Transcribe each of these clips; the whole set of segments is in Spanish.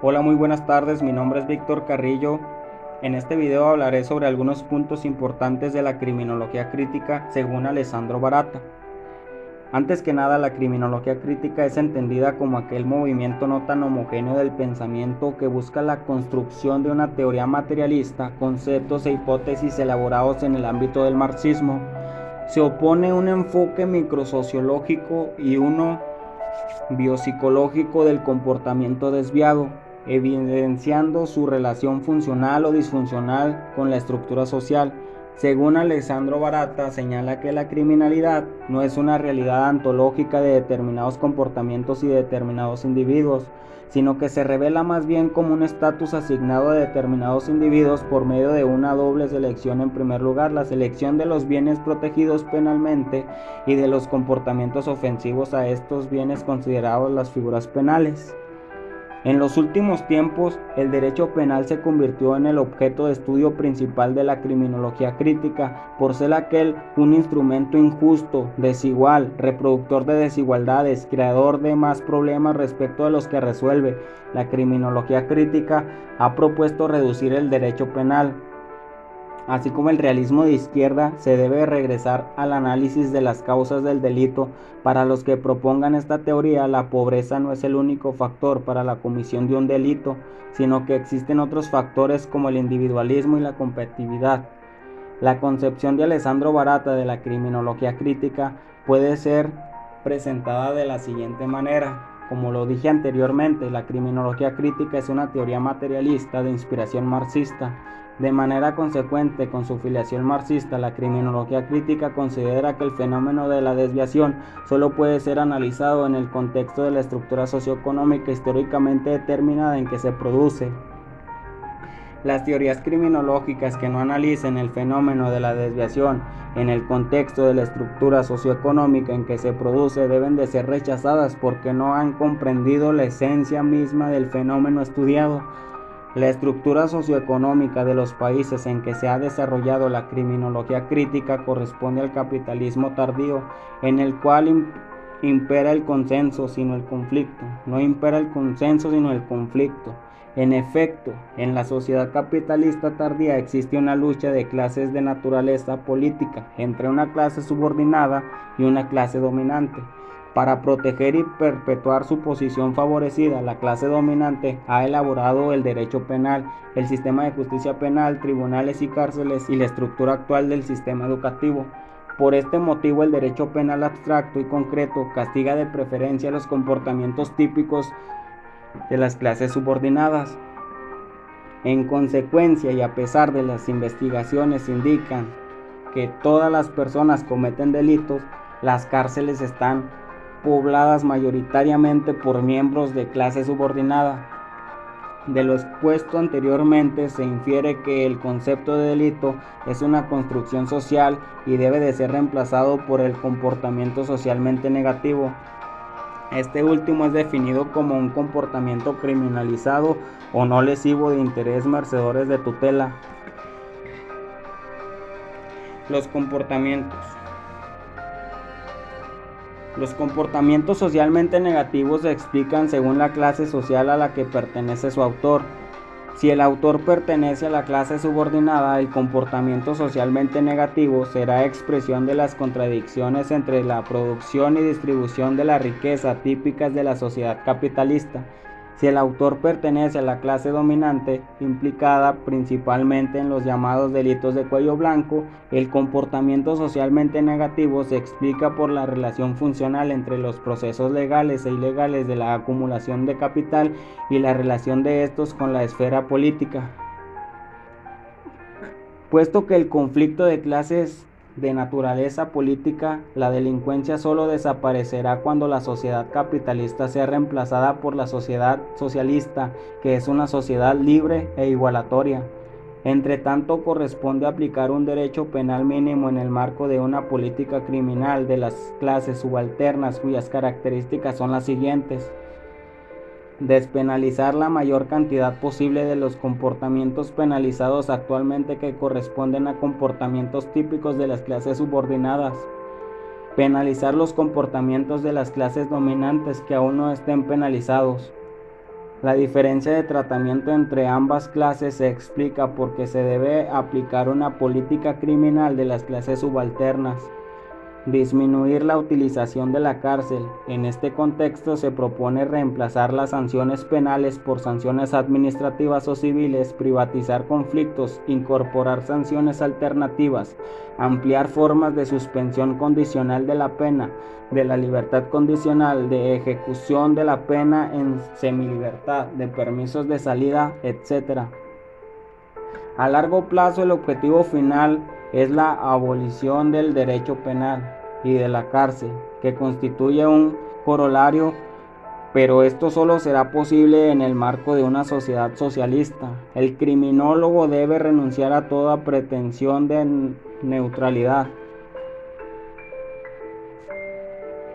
Hola, muy buenas tardes, mi nombre es Víctor Carrillo. En este video hablaré sobre algunos puntos importantes de la criminología crítica según Alessandro Barata. Antes que nada, la criminología crítica es entendida como aquel movimiento no tan homogéneo del pensamiento que busca la construcción de una teoría materialista, conceptos e hipótesis elaborados en el ámbito del marxismo. Se opone un enfoque microsociológico y uno biopsicológico del comportamiento desviado, evidenciando su relación funcional o disfuncional con la estructura social. Según Alessandro Barata, señala que la criminalidad no es una realidad ontológica de determinados comportamientos y de determinados individuos, sino que se revela más bien como un estatus asignado a determinados individuos por medio de una doble selección. En primer lugar, la selección de los bienes protegidos penalmente y de los comportamientos ofensivos a estos bienes considerados las figuras penales. En los últimos tiempos, el derecho penal se convirtió en el objeto de estudio principal de la criminología crítica, por ser un instrumento injusto, desigual, reproductor de desigualdades, creador de más problemas respecto a los que resuelve. La criminología crítica ha propuesto reducir el derecho penal. Así como el realismo de izquierda, se debe regresar al análisis de las causas del delito. Para los que propongan esta teoría, la pobreza no es el único factor para la comisión de un delito, sino que existen otros factores como el individualismo y la competitividad. La concepción de Alessandro Barata de la criminología crítica puede ser presentada de la siguiente manera. Como lo dije anteriormente, la criminología crítica es una teoría materialista de inspiración marxista. De manera consecuente, con su filiación marxista, la criminología crítica considera que el fenómeno de la desviación solo puede ser analizado en el contexto de la estructura socioeconómica históricamente determinada en que se produce. Las teorías criminológicas que no analicen el fenómeno de la desviación en el contexto de la estructura socioeconómica en que se produce deben de ser rechazadas porque no han comprendido la esencia misma del fenómeno estudiado. La estructura socioeconómica de los países en que se ha desarrollado la criminología crítica corresponde al capitalismo tardío, en el cual impera el consenso sino el conflicto. No impera el consenso sino el conflicto. En efecto, en la sociedad capitalista tardía existe una lucha de clases de naturaleza política entre una clase subordinada y una clase dominante. Para proteger y perpetuar su posición favorecida, la clase dominante ha elaborado el derecho penal, el sistema de justicia penal, tribunales y cárceles y la estructura actual del sistema educativo. Por este motivo, el derecho penal abstracto y concreto castiga de preferencia los comportamientos típicos de las clases subordinadas. En consecuencia, y a pesar de las investigaciones indican que todas las personas cometen delitos, las cárceles están pobladas mayoritariamente por miembros de clase subordinada. De lo expuesto anteriormente se infiere que el concepto de delito es una construcción social y debe de ser reemplazado por el comportamiento socialmente negativo. Este último es definido como un comportamiento criminalizado o no lesivo de interés merecedores de tutela. Los comportamientos. Los comportamientos socialmente negativos se explican según la clase social a la que pertenece su autor. Si el autor pertenece a la clase subordinada, el comportamiento socialmente negativo será expresión de las contradicciones entre la producción y distribución de la riqueza típicas de la sociedad capitalista. Si el autor pertenece a la clase dominante, implicada principalmente en los llamados delitos de cuello blanco, el comportamiento socialmente negativo se explica por la relación funcional entre los procesos legales e ilegales de la acumulación de capital y la relación de estos con la esfera política. Puesto que el conflicto de clases de naturaleza política, la delincuencia solo desaparecerá cuando la sociedad capitalista sea reemplazada por la sociedad socialista, que es una sociedad libre e igualatoria. Entre tanto, corresponde aplicar un derecho penal mínimo en el marco de una política criminal de las clases subalternas cuyas características son las siguientes: despenalizar la mayor cantidad posible de los comportamientos penalizados actualmente que corresponden a comportamientos típicos de las clases subordinadas. Penalizar los comportamientos de las clases dominantes que aún no estén penalizados. La diferencia de tratamiento entre ambas clases se explica porque se debe aplicar una política criminal de las clases subalternas. Disminuir la utilización de la cárcel. En este contexto se propone reemplazar las sanciones penales por sanciones administrativas o civiles, privatizar conflictos, incorporar sanciones alternativas, ampliar formas de suspensión condicional de la pena, de la libertad condicional, de ejecución de la pena en semilibertad, de permisos de salida, etc. A largo plazo, el objetivo final es la abolición del derecho penal y de la cárcel, que constituye un corolario, pero esto solo será posible en el marco de una sociedad socialista. El criminólogo debe renunciar a toda pretensión de neutralidad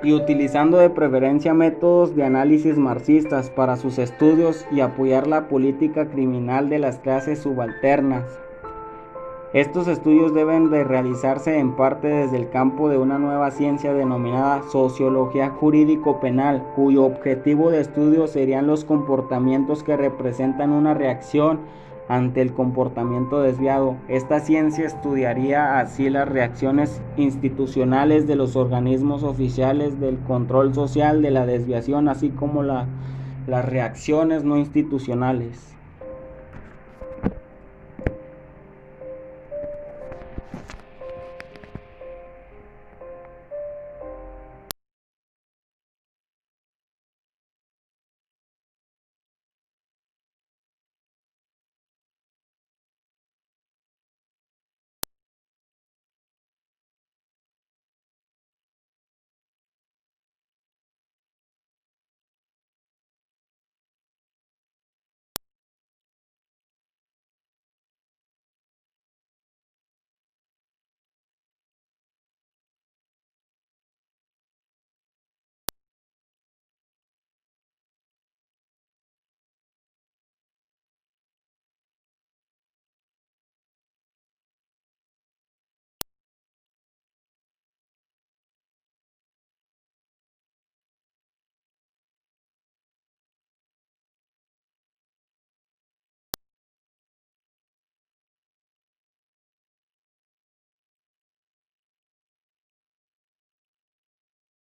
y utilizando de preferencia métodos de análisis marxistas para sus estudios y apoyar la política criminal de las clases subalternas. Estos estudios deben de realizarse en parte desde el campo de una nueva ciencia denominada sociología jurídico-penal, cuyo objetivo de estudio serían los comportamientos que representan una reacción ante el comportamiento desviado. Esta ciencia estudiaría así las reacciones institucionales de los organismos oficiales del control social de la desviación, así como las reacciones no institucionales.